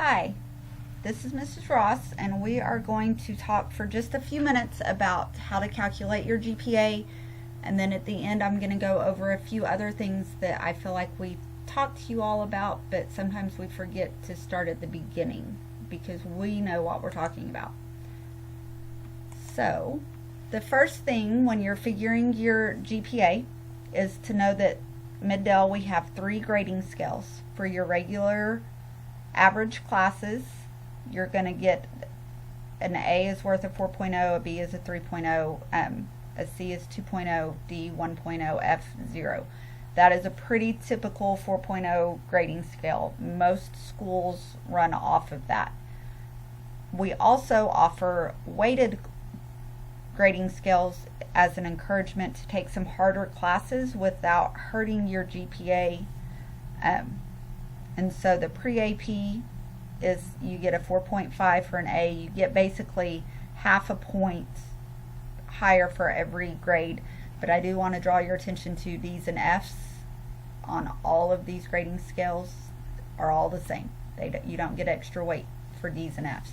Hi, this is Mrs. Ross, and we are going to talk for just a few minutes about how to calculate your GPA, and then at the end I'm going to go over a few other things that I feel like we talked to you all about, but sometimes we forget to start at the beginning because we know what we're talking about. So, the first thing when you're figuring your GPA is to know that Mid-Del we have 3 grading scales. For your regular average classes, you're going to get an A is worth a 4.0, a B is a 3.0, a C is 2.0, D 1.0, F 0. That is a pretty typical 4.0 grading scale. Most schools run off of that. We also offer weighted grading scales as an encouragement to take some harder classes without hurting your GPA. And so the pre-AP is you get a 4.5 for an A. You get basically half a point higher for every grade. But I do want to draw your attention to D's and F's on all of these grading scales are all the same. You don't get extra weight for D's and F's.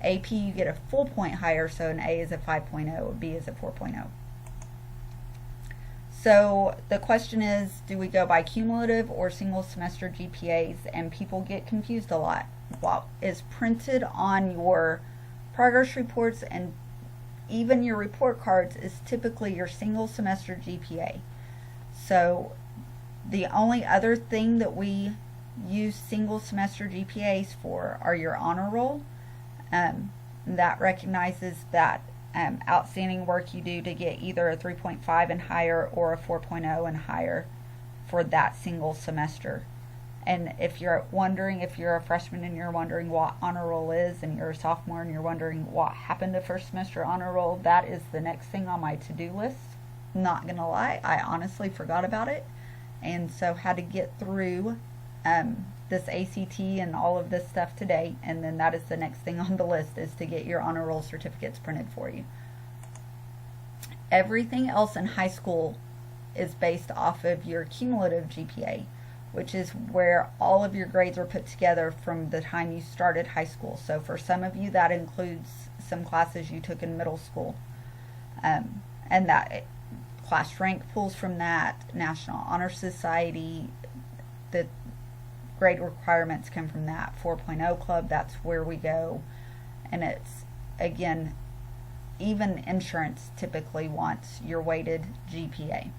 AP, you get a full point higher, so an A is a 5.0, a B is a 4.0. So the question is, do we go by cumulative or single semester GPAs? And people get confused a lot. What is printed on your progress reports and even your report cards is typically your single semester GPA. So the only other thing that we use single semester GPAs for are your honor roll. That recognizes that outstanding work you do to get either a 3.5 and higher or a 4.0 and higher for that single semester. And if you're wondering, if you're a freshman and you're wondering what honor roll is, and you're a sophomore and you're wondering what happened to first semester honor roll, that is the next thing on my to-do list. Not gonna lie, I honestly forgot about it, and so had to get through this ACT and all of this stuff today, and then that is the next thing on the list, is to get your honor roll certificates printed for you. Everything else in high school is based off of your cumulative GPA, which is where all of your grades are put together from the time you started high school. So for some of you that includes some classes you took in middle school, and that class rank pulls from that, National Honor Society, the grade requirements come from that. 4.0 club, that's where we go. And it's, again, even insurance typically wants your weighted GPA,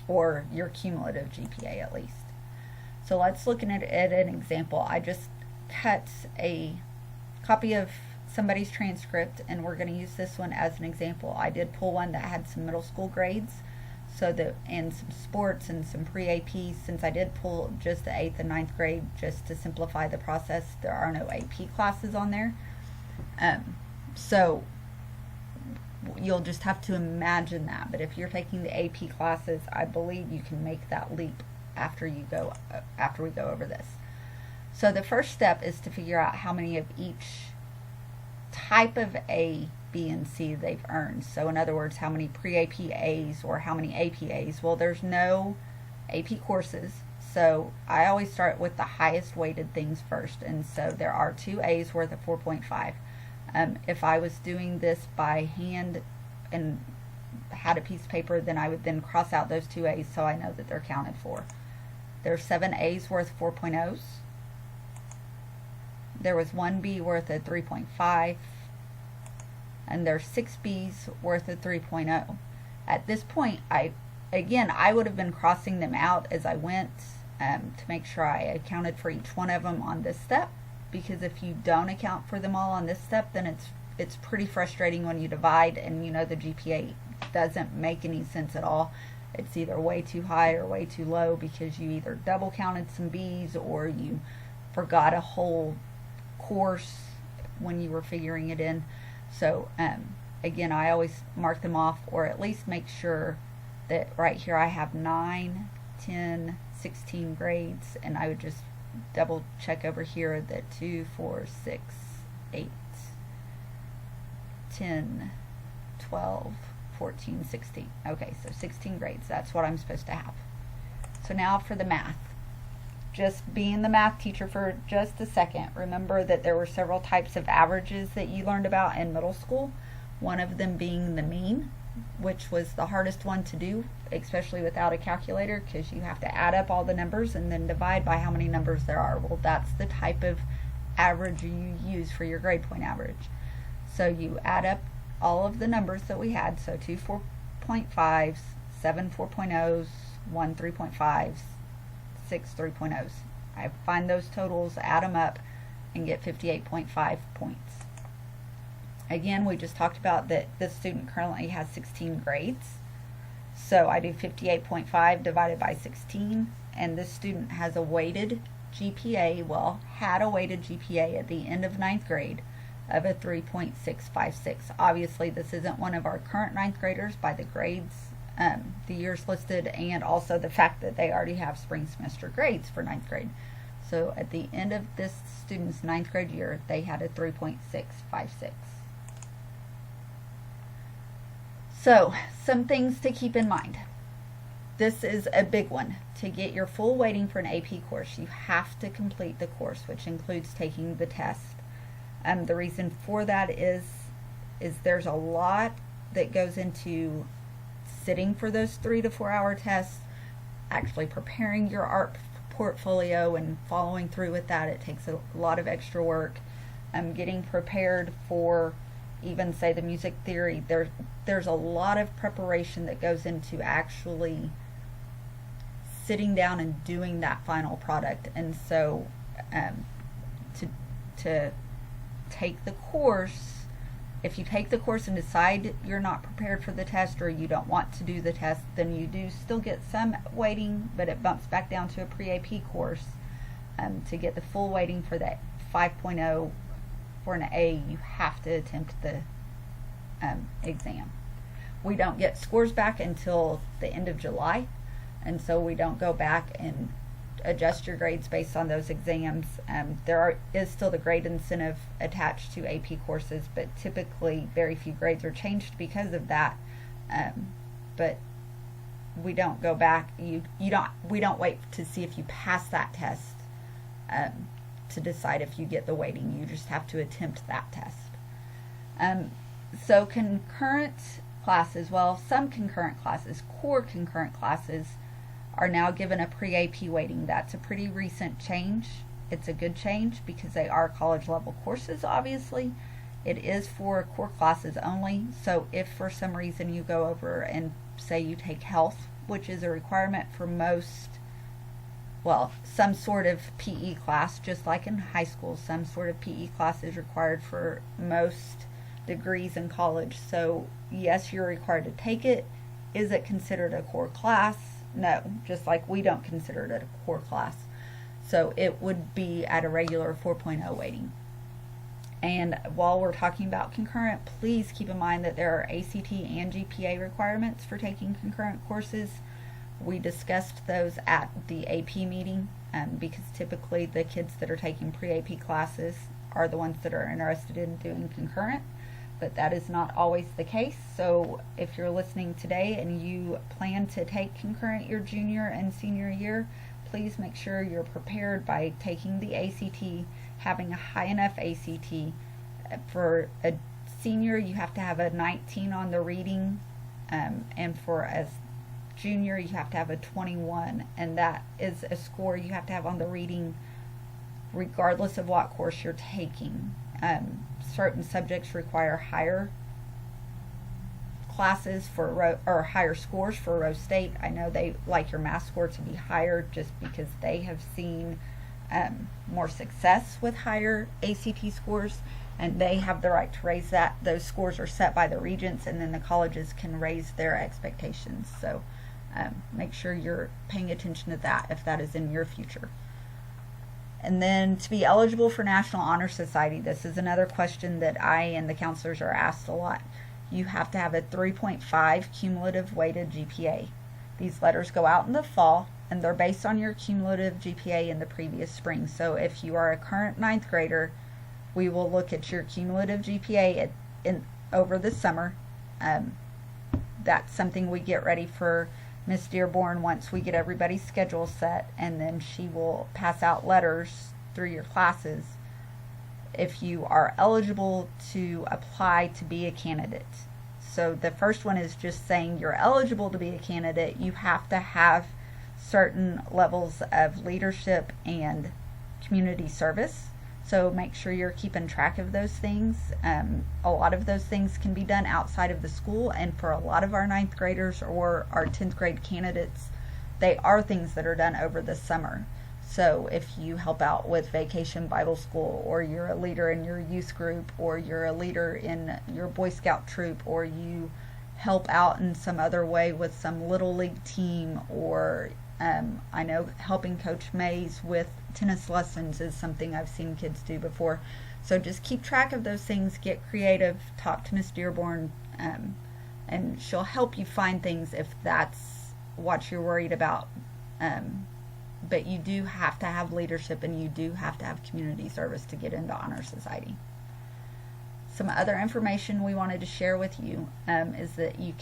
or your cumulative GPA at least. So let's look at an example. I just cut a copy of somebody's transcript, and we're going to use this one as an example. I did pull one that had some middle school grades, so that, and some sports and some pre-AP, since I did pull just the 8th and 9th grade just to simplify the process. There are no AP classes on there. So you'll just have to imagine that. But if you're taking the AP classes, I believe you can make that leap after we go over this. So the first step is to figure out how many of each type of A, B, and C they've earned. So in other words, how many pre-AP A's or how many AP A's. Well, there's no AP courses, so I always start with the highest weighted things first. And so there are 2 A's worth of 4.5. If I was doing this by hand and had a piece of paper, then I would then cross out those 2 A's so I know that they're counted for. There's 7 A's worth of 4.0s. There was 1 B worth of 3.5. And there's 6 B's worth of 3.0. At this point, I would have been crossing them out as I went to make sure I accounted for each one of them on this step, because if you don't account for them all on this step, then it's pretty frustrating when you divide and you know the GPA doesn't make any sense at all. It's either way too high or way too low because you either double counted some B's or you forgot a whole course when you were figuring it in. So again, I always mark them off, or at least make sure that right here I have 9, 10, 16 grades, and I would just double check over here that 2, 4, 6, 8, 10, 12, 14, 16. Okay, so 16 grades, that's what I'm supposed to have. So now for the math. just being the math teacher for just a second, remember that there were several types of averages that you learned about in middle school. One of them being the mean, which was the hardest one to do, especially without a calculator, because you have to add up all the numbers and then divide by how many numbers there are. Well, that's the type of average you use for your grade point average. So you add up all of the numbers that we had, so 2 4.5s, 7 4.0s, 1 3.5s, 6 3.0s. I find those totals, add them up, and get 58.5 points. Again, we just talked about that this student currently has 16 grades. So I do 58.5 divided by 16, and this student has a weighted GPA, well, had a weighted GPA at the end of 9th grade of a 3.656. Obviously, this isn't one of our current 9th graders by the grades, the years listed, and also the fact that they already have spring semester grades for 9th grade. So at the end of this student's 9th grade year, they had a 3.656. So, some things to keep in mind. This is a big one. To get your full weighting for an AP course, you have to complete the course, which includes taking the test. The reason for that is there's a lot that goes into sitting for those 3 to 4 hour tests, actually preparing your art portfolio and following through with that. It takes a lot of extra work. Getting prepared for even, say, the music theory, there's a lot of preparation that goes into actually sitting down and doing that final product. And so to take the course, if you take the course and decide you're not prepared for the test or you don't want to do the test, then you do still get some weighting, but it bumps back down to a pre-AP course. To get the full weighting for that 5.0 for an A, you have to attempt the exam. We don't get scores back until the end of July, and so we don't go back and adjust your grades based on those exams. There is still the grade incentive attached to AP courses, but typically very few grades are changed because of that. But we don't go back. We don't wait to see if you pass that test to decide if you get the weighting. You just have to attempt that test. So concurrent classes, well, some concurrent classes, core concurrent classes, are now given a pre-AP weighting. That's a pretty recent change. It's a good change because they are college level courses, obviously. It is for core classes only. So if for some reason you go over and say you take health, which is a requirement for most, well, some sort of PE class, just like in high school, some sort of PE class is required for most degrees in college. So yes, you're required to take it. Is it considered a core class? No, just like we don't consider it a core class. So it would be at a regular 4.0 weighting. And while we're talking about concurrent, please keep in mind that there are ACT and GPA requirements for taking concurrent courses. We discussed those at the AP meeting because typically the kids that are taking pre-AP classes are the ones that are interested in doing concurrent, but that is not always the case. So if you're listening today and you plan to take concurrent your junior and senior year, please make sure you're prepared by taking the ACT, having a high enough ACT. For a senior, you have to have a 19 on the reading, and for a junior, you have to have a 21, and that is a score you have to have on the reading regardless of what course you're taking. Certain subjects require higher classes for or higher scores for Rose State. I know they like your math score to be higher just because they have seen more success with higher ACT scores, and they have the right to raise that. Those scores are set by the regents, and then the colleges can raise their expectations. So make sure you're paying attention to that if that is in your future. And then to be eligible for National Honor Society, this is another question that I and the counselors are asked a lot. You have to have a 3.5 cumulative weighted GPA. These letters go out in the fall, and they're based on your cumulative GPA in the previous spring. So if you are a current 9th grader, we will look at your cumulative GPA over the summer. That's something we get ready for Miss Dearborn once we get everybody's schedule set, and then she will pass out letters through your classes if you are eligible to apply to be a candidate. So the first one is just saying you're eligible to be a candidate. You have to have certain levels of leadership and community service. So make sure you're keeping track of those things. A lot of those things can be done outside of the school, and for a lot of our 9th graders or our 10th grade candidates, they are things that are done over the summer. So if you help out with Vacation Bible School, or you're a leader in your youth group, or you're a leader in your Boy Scout troop, or you help out in some other way with some Little League team, or I know helping Coach Mays with tennis lessons is something I've seen kids do before. So just keep track of those things, get creative, talk to Miss Dearborn, and she'll help you find things if that's what you're worried about. But you do have to have leadership, and you do have to have community service to get into Honor Society. Some other information we wanted to share with you is that you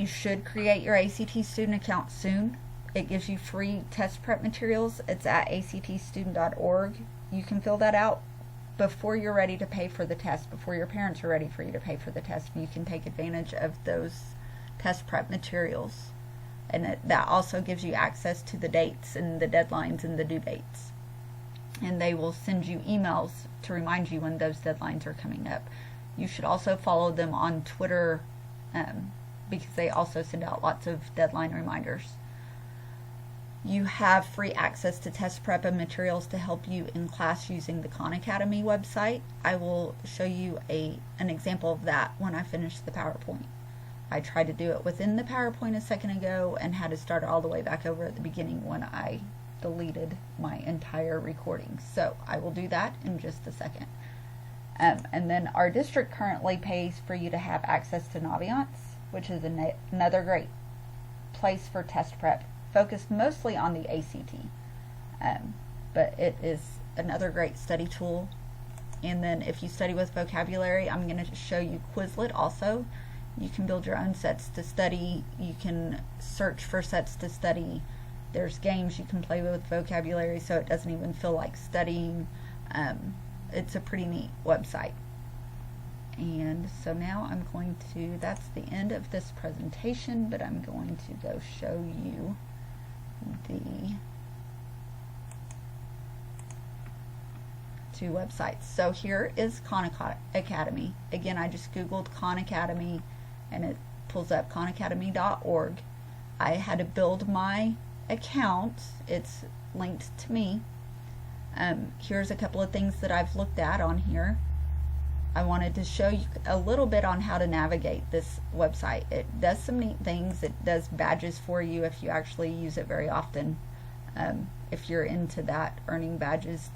should create your ACT student account soon. It gives you free test prep materials. It's at actstudent.org. You can fill that out before you're ready to pay for the test, before your parents are ready for you to pay for the test. You can take advantage of those test prep materials. And that also gives you access to the dates and the deadlines and the due dates. And they will send you emails to remind you when those deadlines are coming up. You should also follow them on Twitter because they also send out lots of deadline reminders. You have free access to test prep and materials to help you in class using the Khan Academy website. I will show you an example of that when I finish the PowerPoint. I tried to do it within the PowerPoint a second ago and had to start all the way back over at the beginning when I deleted my entire recording. So I will do that in just a second. And then our district currently pays for you to have access to Naviance, which is another great place for test prep, focused mostly on the ACT. But it is another great study tool. And then if you study with vocabulary, I'm going to show you Quizlet also. You can build your own sets to study. You can search for sets to study. There's games you can play with vocabulary, so it doesn't even feel like studying. It's a pretty neat website. And so now that's the end of this presentation, but I'm going to go show you the two websites. So here is Khan Academy. Again, I just Googled Khan Academy, and it pulls up khanacademy.org. I had to build my account. It's linked to me. Here's a couple of things that I've looked at on here. I wanted to show you a little bit on how to navigate this website. It does some neat things. It does badges for you if you actually use it very often. If you're into that, earning badges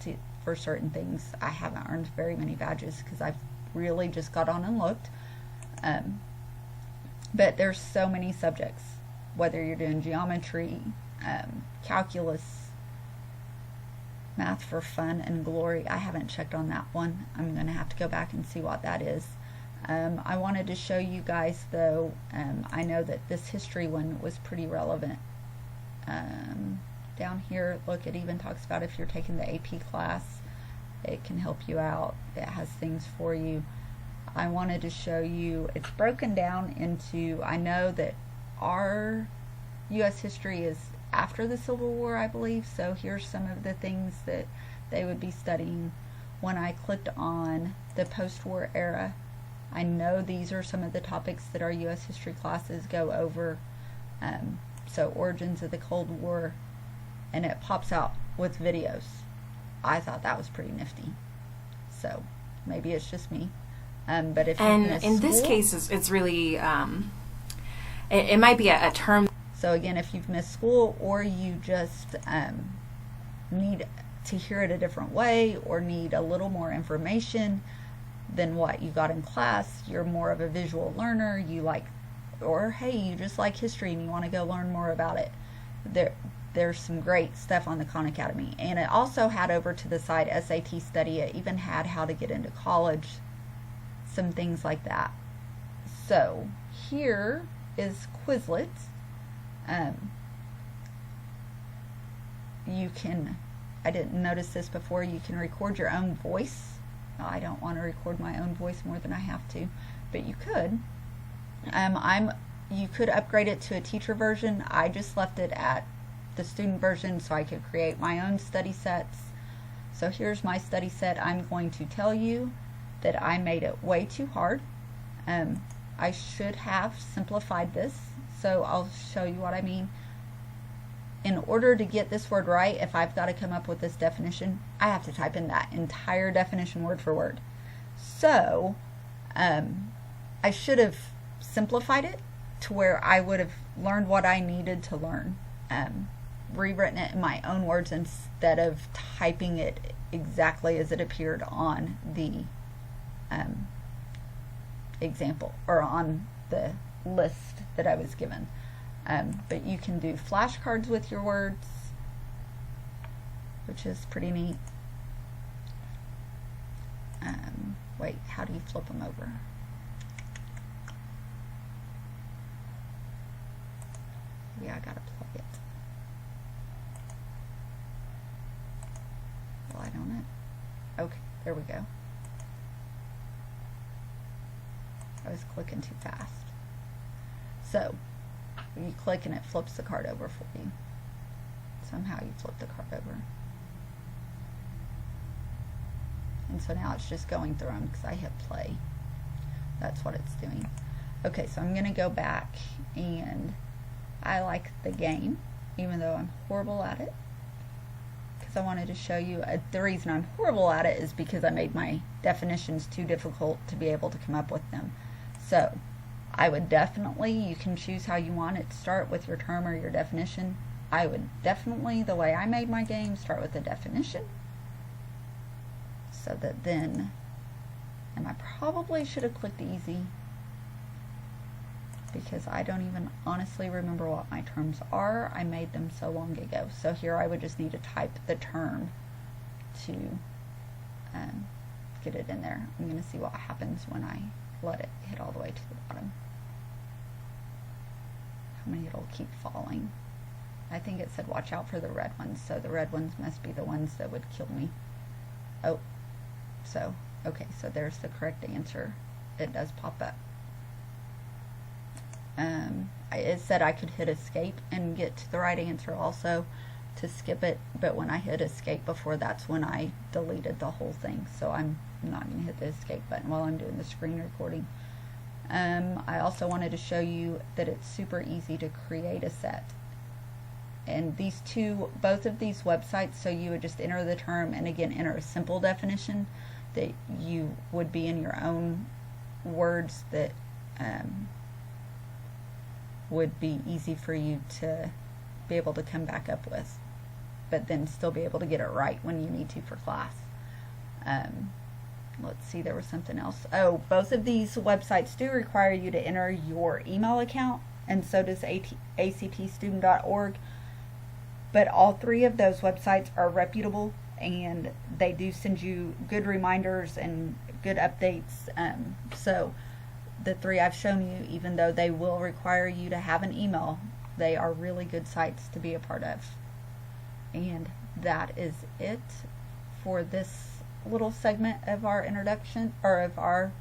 for certain things. I haven't earned very many badges because I've really just got on and looked. But there's so many subjects, whether you're doing geometry, calculus, math for fun and glory. I haven't checked on that one. I'm going to have to go back and see what that is. I wanted to show you guys though, I know that this history one was pretty relevant. Down here, look, it even talks about if you're taking the AP class, it can help you out. It has things for you. I wanted to show you, it's broken down into, I know that our U.S. history is after the Civil War, I believe, so here's some of the things that they would be studying. When I clicked on the post-war era, I know these are some of the topics that our U.S. history classes go over. So origins of the Cold War, and it pops out with videos. I thought that was pretty nifty. So maybe it's just me. But if and in this case, it's really it might be a term. So again, if you've missed school, or you just need to hear it a different way, or need a little more information than what you got in class, you're more of a visual learner, or hey, you just like history and you want to go learn more about it, there's some great stuff on the Khan Academy. And it also had over to the side SAT Study. It even had how to get into college, some things like that. So here is Quizlet. You can, I didn't notice this before, you can record your own voice. I don't want to record my own voice more than I have to, but you could. You could upgrade it to a teacher version. I just left it at the student version so I could create my own study sets. So here's my study set. I'm going to tell you that I made it way too hard. I should have simplified this, so I'll show you what I mean. In order to get this word right, if I've got to come up with this definition, I have to type in that entire definition word for word. So I should have simplified it to where I would have learned what I needed to learn, rewritten it in my own words instead of typing it exactly as it appeared on the example or on the list that I was given. But you can do flashcards with your words, which is pretty neat. Wait, how do you flip them over? Yeah, I gotta plug it. Light on it. Okay, there we go. I was clicking too fast. So, you click and it flips the card over for you. Somehow you flip the card over. And so now it's just going through them because I hit play. That's what it's doing. Okay, so I'm going to go back, and I like the game, even though I'm horrible at it. Because I wanted to show you, the reason I'm horrible at it is because I made my definitions too difficult to be able to come up with them. So, I would definitely, you can choose how you want it to start with your term or your definition. I would definitely, the way I made my game, start with the definition. So that then, and I probably should have clicked easy because I don't even honestly remember what my terms are. I made them so long ago. So here I would just need to type the term to get it in there. I'm going to see what happens when I let it hit all the way to the bottom. How many it'll keep falling. I think it said watch out for the red ones, so the red ones must be the ones that would kill me. Oh, so, okay, so there's the correct answer. It does pop up. It said I could hit escape and get to the right answer also to skip it, but when I hit escape before, that's when I deleted the whole thing, so I'm not going to hit the escape button while I'm doing the screen recording. I also wanted to show you that it's super easy to create a set. And these two, both of these websites, so you would just enter the term and again enter a simple definition that you would be in your own words that would be easy for you to be able to come back up with, but then still be able to get it right when you need to for class. Let's see, there was something else. Oh, both of these websites do require you to enter your email account, and so does acpstudent.org. But all three of those websites are reputable, and they do send you good reminders and good updates. So the three I've shown you, even though they will require you to have an email, they are really good sites to be a part of. And that is it for this little segment of our introduction, or of our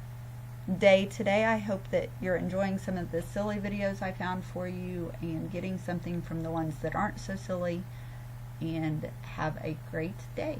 day today. I hope that you're enjoying some of the silly videos I found for you and getting something from the ones that aren't so silly, and have a great day.